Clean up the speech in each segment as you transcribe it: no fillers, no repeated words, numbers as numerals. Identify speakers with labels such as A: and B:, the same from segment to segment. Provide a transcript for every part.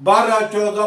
A: 12, 14,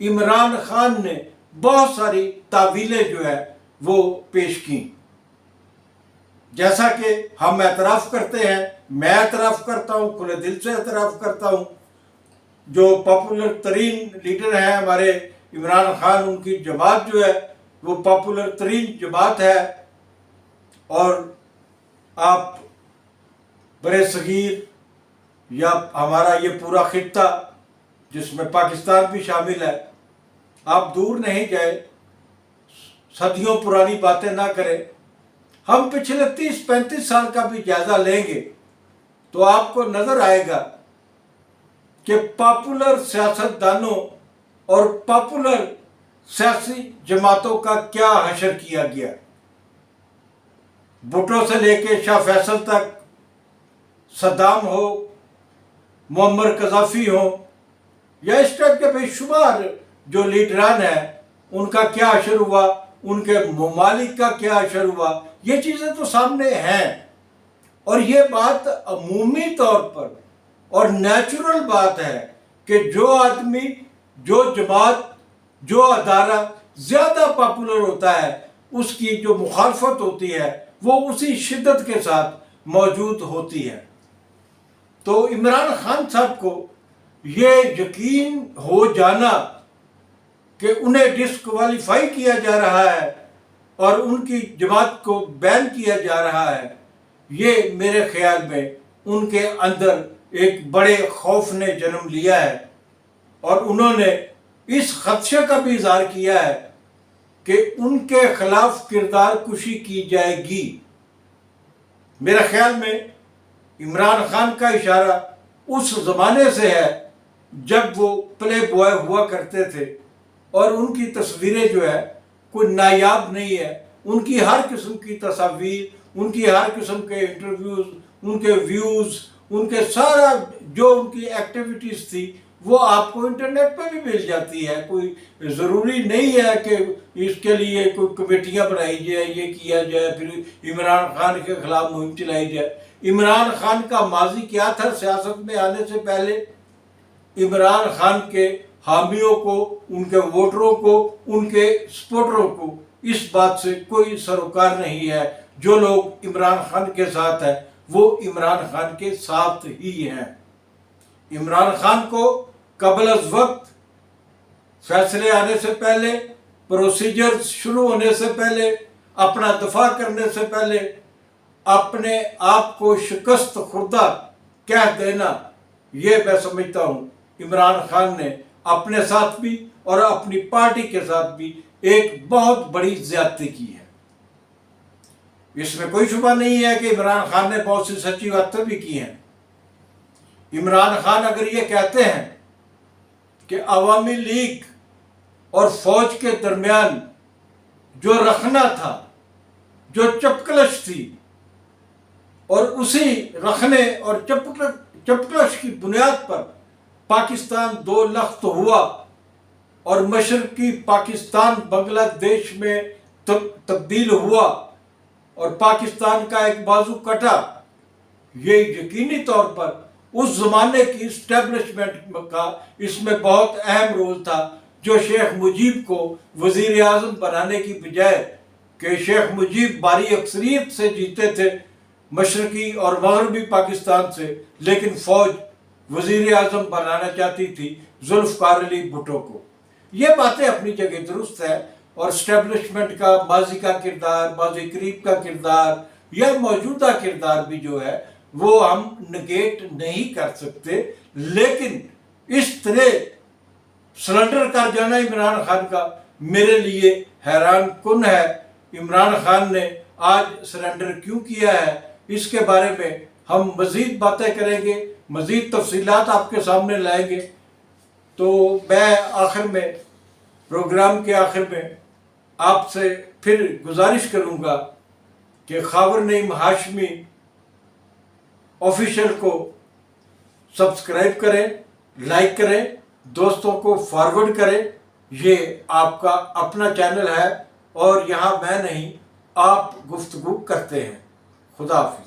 A: عمران خان نے بہت ساری تعویلیں جو ہے وہ پیش کی، جیسا کہ ہم اعتراف کرتے ہیں، میں اعتراف کرتا ہوں، کھلے دل سے اعتراف کرتا ہوں، جو پاپولر ترین لیڈر ہیں ہمارے عمران خان، ان کی جماعت جو ہے وہ پاپولر ترین جماعت ہے، اور آپ برے صغیر یا ہمارا یہ پورا خطہ جس میں پاکستان بھی شامل ہے، آپ دور نہیں جائے، صدیوں پرانی باتیں نہ کریں، ہم پچھلے 30-35 سال کا بھی جائزہ لیں گے تو آپ کو نظر آئے گا کہ پاپولر سیاستدانوں اور پاپولر سیاسی جماعتوں کا کیا حشر کیا گیا، بھٹو سے لے کے شاہ فیصل تک، صدام ہو، معمر قذافی ہو، یا اس ٹائپ کے بے شمار جو لیڈران ہیں، ان کا کیا حشر ہوا، ان کے ممالک کا کیا حشر ہوا، یہ چیزیں تو سامنے ہیں، اور یہ بات عمومی طور پر اور نیچرل بات ہے کہ جو آدمی، جو جماعت، جو ادارہ زیادہ پاپولر ہوتا ہے، اس کی جو مخالفت ہوتی ہے وہ اسی شدت کے ساتھ موجود ہوتی ہے۔ تو عمران خان صاحب کو یہ یقین ہو جانا کہ انہیں ڈسکوالیفائی کیا جا رہا ہے اور ان کی جماعت کو بین کیا جا رہا ہے، یہ میرے خیال میں ان کے اندر ایک بڑے خوف نے جنم لیا ہے، اور انہوں نے اس خدشے کا بھی اظہار کیا ہے کہ ان کے خلاف کردار کشی کی جائے گی۔ میرے خیال میں عمران خان کا اشارہ اس زمانے سے ہے جب وہ پلے بوائے ہوا کرتے تھے، اور ان کی تصویریں جو ہے کوئی نایاب نہیں ہے، ان کی ہر قسم کی تصاویر، ان کی ہر قسم کے انٹرویوز، ان کے ویوز، ان کے سارا جو ان کی ایکٹیویٹیز تھی وہ آپ کو انٹرنیٹ پہ بھی مل جاتی ہے۔ کوئی ضروری نہیں ہے کہ اس کے لیے کوئی کمیٹیاں بنائی جائے، یہ کیا جائے، پھر عمران خان کے خلاف مہم چلائی جائے۔ عمران خان کا ماضی کیا تھا سیاست میں آنے سے پہلے؟ عمران خان کے حامیوں کو، ان کے ووٹروں کو، ان کے سپورٹروں کو اس بات سے کوئی سروکار نہیں ہے۔ جو لوگ عمران خان کے ساتھ ہیں وہ عمران خان کے ساتھ ہی ہیں۔ عمران خان کو قبل از وقت، فیصلے آنے سے پہلے، پروسیجر شروع ہونے سے پہلے، اپنا دفاع کرنے سے پہلے اپنے آپ کو شکست خوردہ کہہ دینا، یہ میں سمجھتا ہوں عمران خان نے اپنے ساتھ بھی اور اپنی پارٹی کے ساتھ بھی ایک بہت بڑی زیادتی کی ہے۔ اس میں کوئی شبہ نہیں ہے کہ عمران خان نے بہت سی سچی باتیں بھی کی ہیں۔ عمران خان اگر یہ کہتے ہیں کہ عوامی لیگ اور فوج کے درمیان جو رخنہ تھا، جو چپکلش تھی، اور اسی رخنے اور چپکلش کی بنیاد پر پاکستان دو لخت ہوا اور مشرقی پاکستان بنگلہ دیش میں تبدیل ہوا اور پاکستان کا ایک بازو کٹا، یہ یقینی طور پر اس زمانے کی اسٹیبلشمنٹ کا اس میں بہت اہم رول تھا، جو شیخ مجیب کو وزیر اعظم بنانے کی بجائے کہ شیخ مجیب بھاری اکثریت سے جیتے تھے مشرقی اور مغربی پاکستان سے، لیکن فوج وزیر اعظم بنانا چاہتی تھی ذوالفقار علی بھٹو کو۔ یہ باتیں اپنی جگہ درست ہے، اور اسٹیبلشمنٹ کا ماضی کا کردار، ماضی قریب کا کردار یا موجودہ کردار بھی جو ہے وہ ہم نگیٹ نہیں کر سکتے، لیکن اس طرح سرنڈر کر جانا عمران خان کا میرے لیے حیران کن ہے۔ عمران خان نے آج سرنڈر کیوں کیا ہے، اس کے بارے میں ہم مزید باتیں کریں گے، مزید تفصیلات آپ کے سامنے لائیں گے۔ تو میں آخر میں، پروگرام کے آخر میں آپ سے پھر گزارش کروں گا کہ خاور نعیم ہاشمی آفیشیل کو سبسکرائب کریں، لائک کریں، دوستوں کو فارورڈ کریں۔ یہ آپ کا اپنا چینل ہے اور یہاں میں نہیں، آپ گفتگو کرتے ہیں۔ خدا حافظ۔